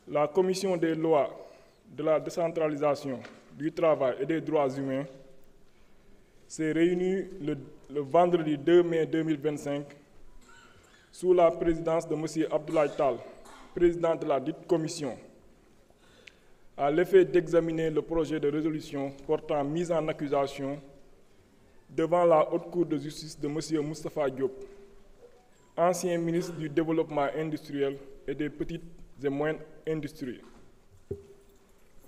La Commission des lois, de la décentralisation, du travail et des droits humains s'est réunie le vendredi 2 mai 2025 sous la présidence de M. Abdoulaye Tall, président de la dite commission, à l'effet d'examiner le projet de résolution portant mise en accusation devant la Haute Cour de justice de M. Moustapha Diop, ancien ministre du Développement industriel et des petites et moyennes industries.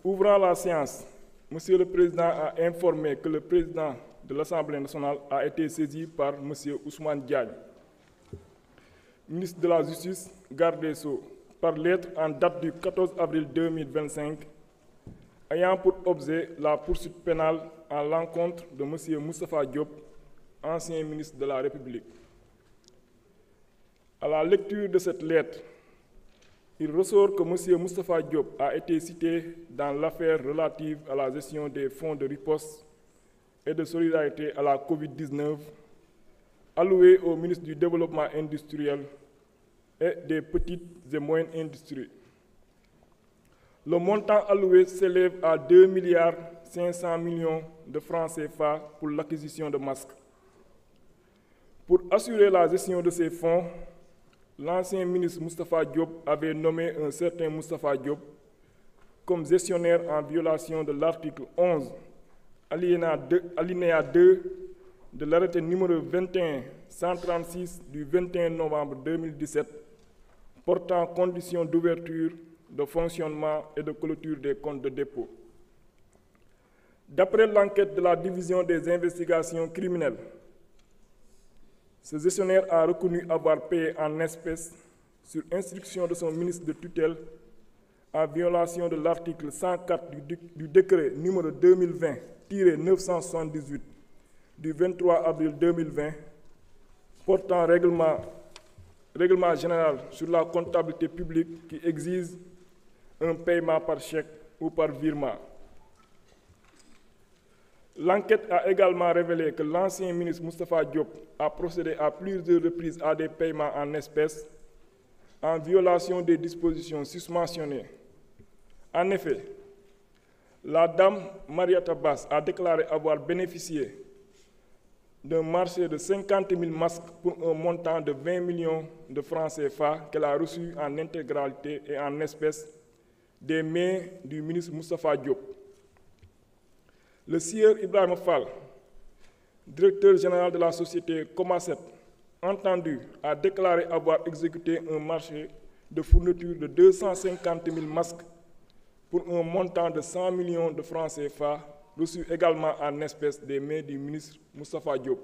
Ouvrant la séance, M. le Président a informé que le président de l'Assemblée nationale a été saisi par M. Ousmane Diagne, ministre de la Justice, garde des Sceaux, par lettre en date du 14 avril 2025, ayant pour objet la poursuite pénale à l'encontre de M. Moustapha Diop, ancien ministre de la République. À la lecture de cette lettre, il ressort que M. Moustapha Diop a été cité dans l'affaire relative à la gestion des fonds de riposte et de solidarité à la COVID-19 alloués au ministre du Développement industriel et des petites et moyennes industries. Le montant alloué s'élève à 2,5 milliards de francs CFA pour l'acquisition de masques. Pour assurer la gestion de ces fonds, l'ancien ministre Moustapha Diop avait nommé un certain Moustapha Diop comme gestionnaire en violation de l'article 11, alinéa 2 de l'arrêté numéro 21-136 du 21 novembre 2017 portant conditions d'ouverture, de fonctionnement et de clôture des comptes de dépôt. D'après l'enquête de la division des investigations criminelles, ce gestionnaire a reconnu avoir payé en espèces, sur instruction de son ministre de tutelle, en violation de l'article 104 du décret numéro 2020-978 du 23 avril 2020, portant règlement général sur la comptabilité publique qui exige un paiement par chèque ou par virement. L'enquête a également révélé que l'ancien ministre Moustapha Diop a procédé à plusieurs reprises à des paiements en espèces en violation des dispositions susmentionnées. En effet, la dame Mariata Bass a déclaré avoir bénéficié d'un marché de 50 000 masques pour un montant de 20 millions de francs CFA qu'elle a reçu en intégralité et en espèces des mains du ministre Moustapha Diop. Le sieur Ibrahim Fall, directeur général de la société Comaset, entendu, a déclaré avoir exécuté un marché de fourniture de 250 000 masques pour un montant de 100 millions de francs CFA, reçu également en espèces des mains du ministre Moustapha Diop.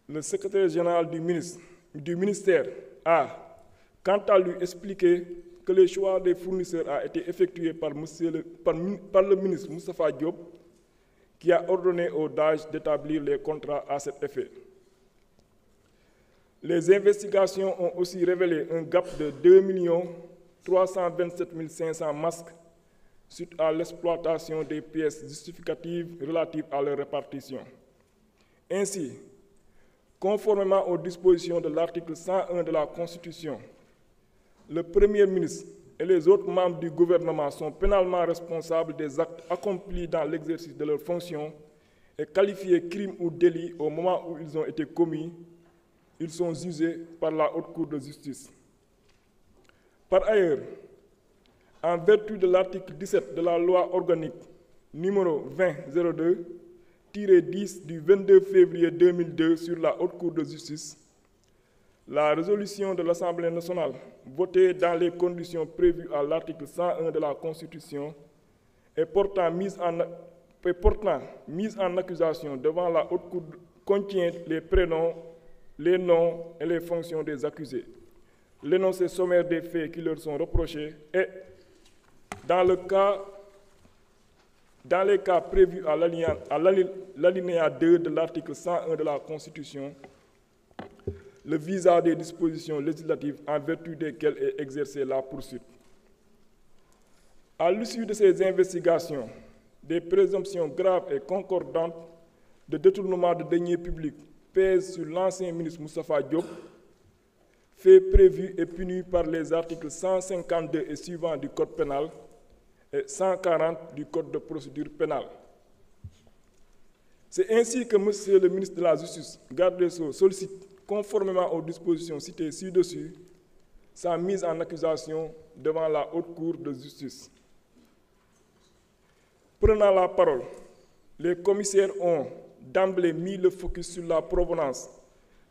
Le secrétaire général du ministère a, quant à lui, expliqué que le choix des fournisseurs a été effectué par le ministre Moustapha Diop, qui a ordonné au DAGE d'établir les contrats à cet effet. Les investigations ont aussi révélé un gap de 2 327 500 masques suite à l'exploitation des pièces justificatives relatives à leur répartition. Ainsi, conformément aux dispositions de l'article 101 de la Constitution, le Premier ministre et les autres membres du gouvernement sont pénalement responsables des actes accomplis dans l'exercice de leurs fonctions et qualifiés crimes ou délits au moment où ils ont été commis. Ils sont jugés par la Haute Cour de justice. Par ailleurs, en vertu de l'article 17 de la loi organique numéro 2002-10 du 22 février 2002 sur la Haute Cour de justice, la résolution de l'Assemblée nationale, votée dans les conditions prévues à l'article 101 de la Constitution et portant mise en accusation devant la Haute Cour, contient les prénoms, les noms et les fonctions des accusés, l'énoncé sommaire des faits qui leur sont reprochés et, dans les cas prévus à l'alinéa 2 de l'article 101 de la Constitution, le visa des dispositions législatives en vertu desquelles est exercée la poursuite. À l'issue de ces investigations, des présomptions graves et concordantes de détournement de deniers publics pèsent sur l'ancien ministre Moustapha Diop, faits prévus et punis par les articles 152 et suivants du Code pénal et 140 du Code de procédure pénale. C'est ainsi que Monsieur le ministre de la Justice, garde des Sceaux, sollicite, conformément aux dispositions citées ci-dessus, sa mise en accusation devant la Haute Cour de justice. Prenant la parole, les commissaires ont d'emblée mis le focus sur la provenance,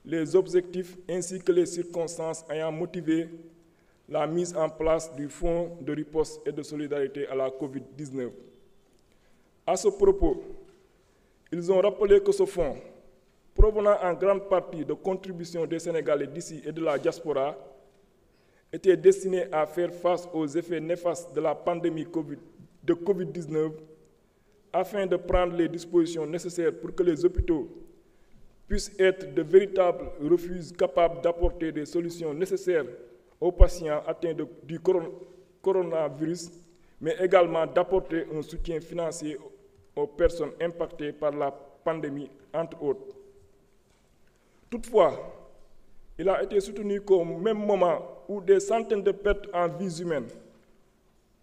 les objectifs ainsi que les circonstances ayant motivé la mise en place du Fonds de riposte et de solidarité à la COVID-19. À ce propos, ils ont rappelé que ce fonds, provenant en grande partie de contributions des Sénégalais d'ici et de la diaspora, était destiné à faire face aux effets néfastes de la pandémie de COVID-19 afin de prendre les dispositions nécessaires pour que les hôpitaux puissent être de véritables refuges capables d'apporter des solutions nécessaires aux patients atteints du coronavirus, mais également d'apporter un soutien financier aux personnes impactées par la pandémie, entre autres. Toutefois, il a été soutenu qu'au même moment où des centaines de pertes en vies humaines,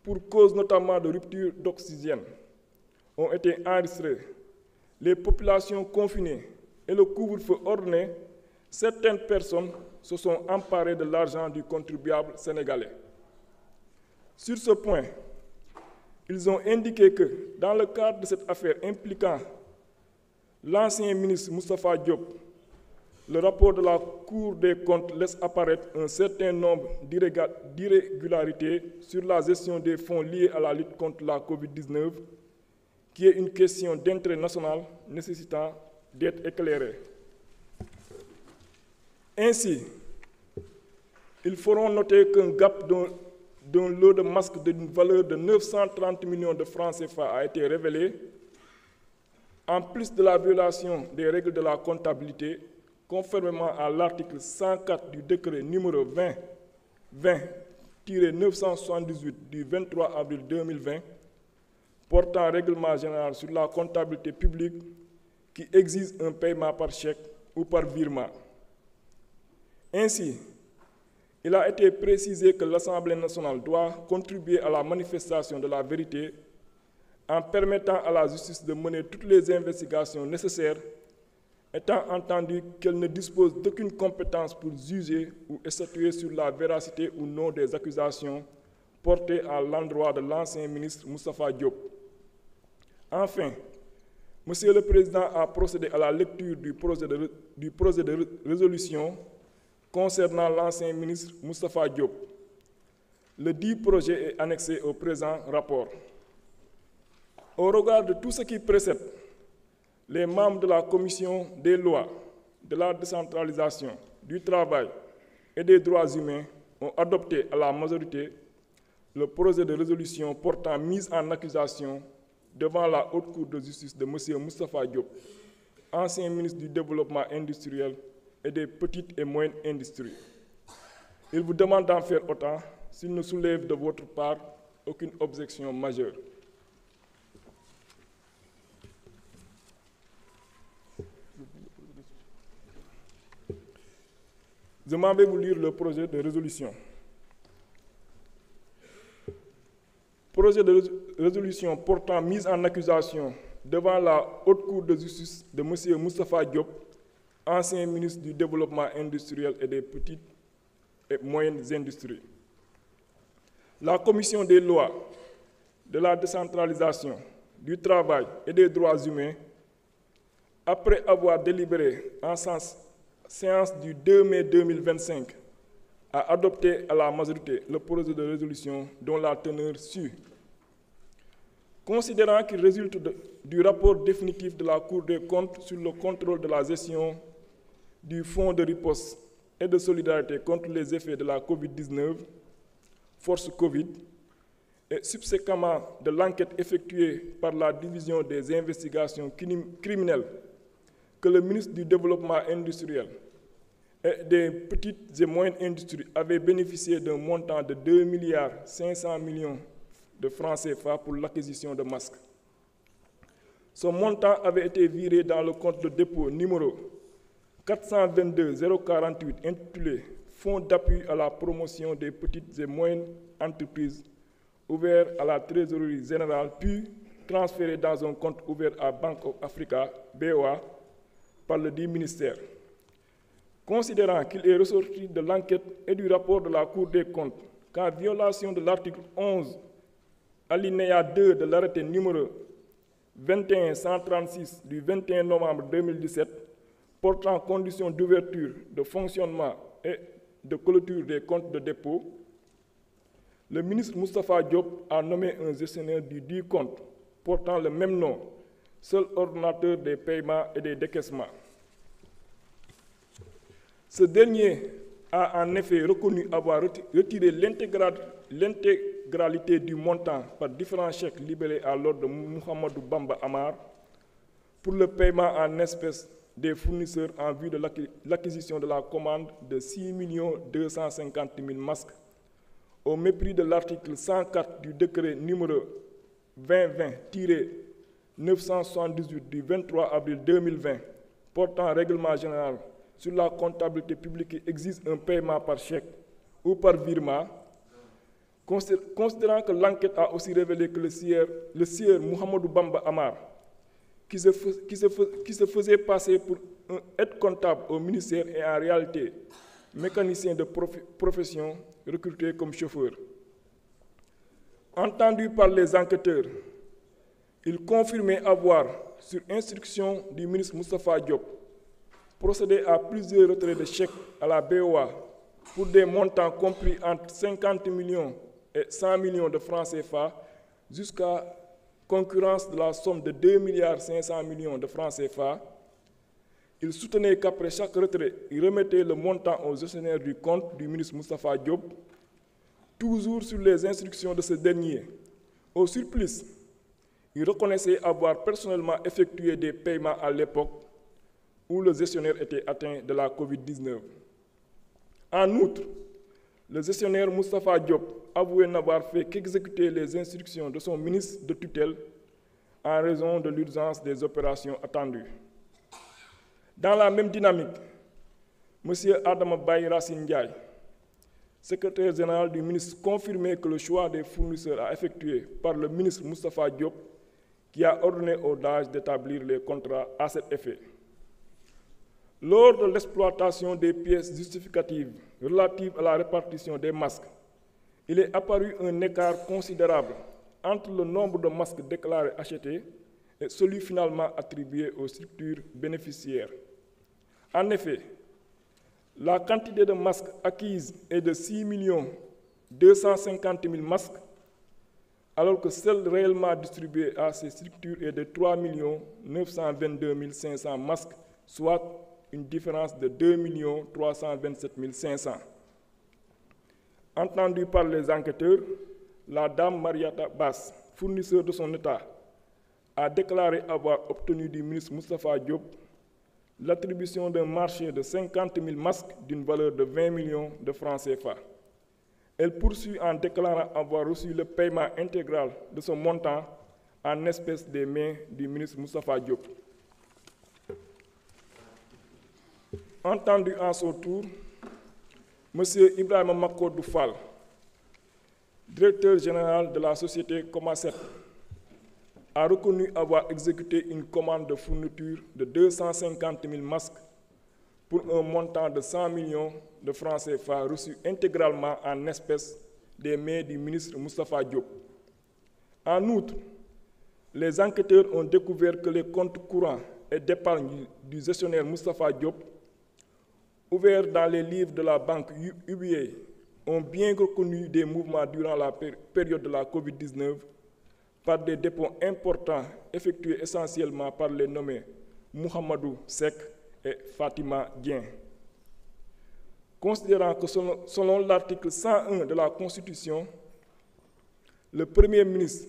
pour cause notamment de rupture d'oxygène, ont été enregistrées, les populations confinées et le couvre-feu ordonné, certaines personnes se sont emparées de l'argent du contribuable sénégalais. Sur ce point, ils ont indiqué que, dans le cadre de cette affaire impliquant l'ancien ministre Moustapha Diop, le rapport de la Cour des comptes laisse apparaître un certain nombre d'irrégularités sur la gestion des fonds liés à la lutte contre la COVID-19, qui est une question d'intérêt national nécessitant d'être éclairée. Ainsi, ils feront noter qu'un gap d'un lot de masques d'une valeur de 930 millions de francs CFA a été révélé, en plus de la violation des règles de la comptabilité, conformément à l'article 104 du décret numéro 20-978 du 23 avril 2020, portant règlement général sur la comptabilité publique qui exige un paiement par chèque ou par virement. Ainsi, il a été précisé que l'Assemblée nationale doit contribuer à la manifestation de la vérité en permettant à la justice de mener toutes les investigations nécessaires, étant entendu qu'elle ne dispose d'aucune compétence pour juger ou statuer sur la véracité ou non des accusations portées à l'endroit de l'ancien ministre Moustapha Diop. Enfin, Monsieur le Président a procédé à la lecture du projet de résolution concernant l'ancien ministre Moustapha Diop. Le dit projet est annexé au présent rapport. Au regard de tout ce qui précède, les membres de la Commission des lois, de la décentralisation, du travail et des droits humains ont adopté à la majorité le projet de résolution portant mise en accusation devant la Haute Cour de justice de M. Moustapha Diop, ancien ministre du Développement industriel et des petites et moyennes industries. Il vous demande d'en faire autant s'il ne soulève de votre part aucune objection majeure. Je m'en vais vous lire le projet de résolution. Projet de résolution portant mise en accusation devant la Haute Cour de justice de M. Moustapha Diop, ancien ministre du Développement industriel et des petites et moyennes industries. La Commission des lois, de la décentralisation, du travail et des droits humains, après avoir délibéré en séance du 2 mai 2025, a adopté à la majorité le projet de résolution dont la teneur suit. Considérant qu'il résulte du rapport définitif de la Cour des comptes sur le contrôle de la gestion du Fonds de riposte et de solidarité contre les effets de la COVID-19, force Covid, et subséquemment de l'enquête effectuée par la Division des investigations criminelles que le ministre du Développement industriel et des petites et moyennes industries avait bénéficié d'un montant de 2,5 milliards de francs CFA pour l'acquisition de masques. Ce montant avait été viré dans le compte de dépôt numéro 422 048 intitulé fonds d'appui à la promotion des petites et moyennes entreprises ouvert à la trésorerie générale, puis transféré dans un compte ouvert à Bank of Africa, BOA, par le dit ministère. Considérant qu'il est ressorti de l'enquête et du rapport de la Cour des comptes qu'en violation de l'article 11, alinéa 2 de l'arrêté numéro 21-136 du 21 novembre 2017, portant conditions d'ouverture, de fonctionnement et de clôture des comptes de dépôt, le ministre Moustapha Diop a nommé un gestionnaire du dit compte portant le même nom, seul ordonnateur des paiements et des décaissements. Ce dernier a en effet reconnu avoir retiré l'intégralité du montant par différents chèques libellés à l'ordre de Mouhamadou Bamba Amar pour le paiement en espèces des fournisseurs en vue de l'acquisition de la commande de 6 250 000 masques au mépris de l'article 104 du décret numéro 2020-978 du 23 avril 2020 portant règlement général sur la comptabilité publique qui exige un paiement par chèque ou par virement, considérant que l'enquête a aussi révélé que le sieur Mouhamadou Bamba Amar, qui se faisait passer pour un aide comptable au ministère et en réalité mécanicien de profession recruté comme chauffeur. Entendu par les enquêteurs, il confirmait avoir, sur instruction du ministre Moustapha Diop, procédé à plusieurs retraits de chèques à la BOA pour des montants compris entre 50 millions et 100 millions de francs CFA jusqu'à concurrence de la somme de 2,5 milliards de francs CFA. Il soutenait qu'après chaque retrait, il remettait le montant aux gestionnaires du compte du ministre Moustapha Diop, toujours sur les instructions de ce dernier. Au surplus, il reconnaissait avoir personnellement effectué des paiements à l'époque où le gestionnaire était atteint de la COVID-19. En outre, le gestionnaire Moustapha Diop avouait n'avoir fait qu'exécuter les instructions de son ministre de tutelle en raison de l'urgence des opérations attendues. Dans la même dynamique, M. Adama Baye Racine Ndiaye, secrétaire général du ministre, confirmait que le choix des fournisseurs a effectué par le ministre Moustapha Diop, qui a ordonné au DAGE d'établir les contrats à cet effet. Lors de l'exploitation des pièces justificatives relatives à la répartition des masques, il est apparu un écart considérable entre le nombre de masques déclarés achetés et celui finalement attribué aux structures bénéficiaires. En effet, la quantité de masques acquise est de 6 250 000 masques, alors que celle réellement distribuée à ces structures est de 3 922 500 masques, soit une différence de 2 327 500. Entendue par les enquêteurs, la dame Mariata Bass, fournisseur de son État, a déclaré avoir obtenu du ministre Moustapha Diop l'attribution d'un marché de 50 000 masques d'une valeur de 20 millions de francs CFA. Elle poursuit en déclarant avoir reçu le paiement intégral de son montant en espèces des mains du ministre Moustapha Diop. Entendu en son tour, M. Ibrahima Makodou Fall, directeur général de la société Comaset, a reconnu avoir exécuté une commande de fourniture de 250 000 masques pour un montant de 100 millions de francs CFA reçus intégralement en espèces des mains du ministre Moustapha Diop. En outre, les enquêteurs ont découvert que les comptes courants et d'épargne du gestionnaire Moustapha Diop, ouverts dans les livres de la banque UBA, ont bien reconnu des mouvements durant la période de la COVID-19 par des dépôts importants effectués essentiellement par les nommés Mouhamadou Sek et Fatima Dien. Considérant que selon l'article 101 de la Constitution, le Premier ministre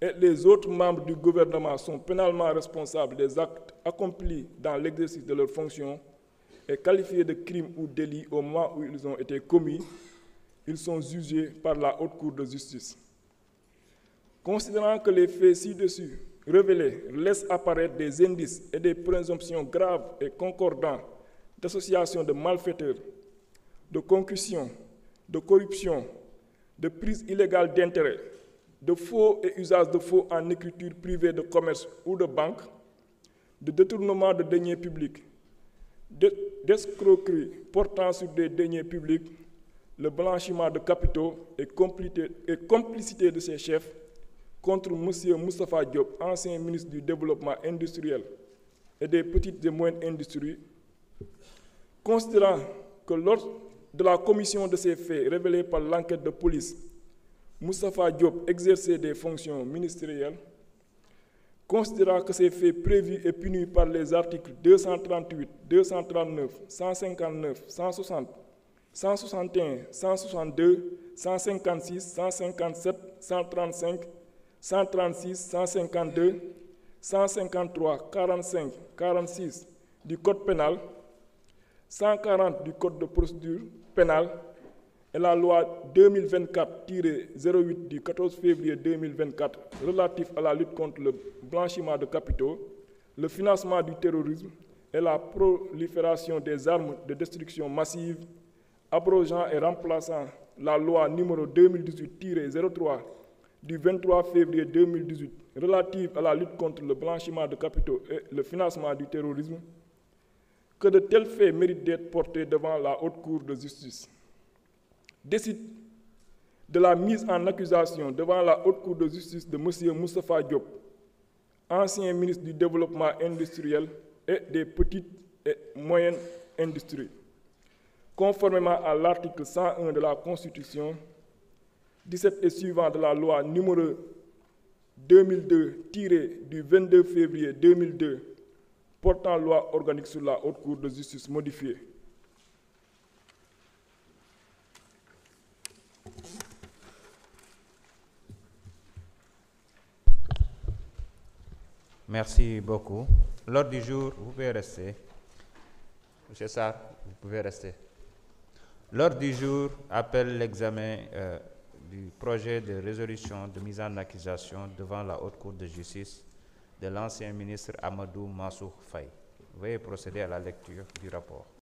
et les autres membres du gouvernement sont pénalement responsables des actes accomplis dans l'exercice de leurs fonctions et qualifiés de crimes ou délits au moment où ils ont été commis, ils sont jugés par la Haute Cour de justice. Considérant que les faits ci-dessus révélés laissent apparaître des indices et des présomptions graves et concordants d'association de malfaiteurs, de concussion, de corruption, de prise illégale d'intérêt, de faux et usage de faux en écriture privée de commerce ou de banque, de détournement de deniers publics, d'escroquerie portant sur des deniers publics, le blanchiment de capitaux et complicité de ses chefs contre M. Moustapha Diop, ancien ministre du Développement industriel et des petites et moyennes industries, considérant que lors de la commission de ces faits révélés par l'enquête de police, Moustapha Diop exerçait des fonctions ministérielles, considérant que ces faits prévus et punis par les articles 238, 239, 159, 160, 161, 162, 156, 157, 135, 136, 152, 153, 45, 46 du Code pénal, 140 du Code de procédure pénale et la loi 2024-08 du 14 février 2024 relatif à la lutte contre le blanchiment de capitaux, le financement du terrorisme et la prolifération des armes de destruction massive, abrogeant et remplaçant la loi numéro 2018-03 du 23 février 2018 relative à la lutte contre le blanchiment de capitaux et le financement du terrorisme, que de tels faits méritent d'être portés devant la Haute Cour de justice. Décide de la mise en accusation devant la Haute Cour de justice de M. Moustapha Diop, ancien ministre du Développement industriel et des petites et moyennes industries, conformément à l'article 101 de la Constitution, 17 et suivant de la loi numéro 2002 du 22 février 2002 portant loi organique sur la Haute Cour de justice modifiée. Merci beaucoup. L'ordre du jour, vous pouvez rester. Monsieur Sarr, vous pouvez rester. L'ordre du jour appelle l'examen du projet de résolution de mise en accusation devant la Haute Cour de justice de l'ancien ministre Amadou Mansour Faye. Veuillez procéder à la lecture du rapport.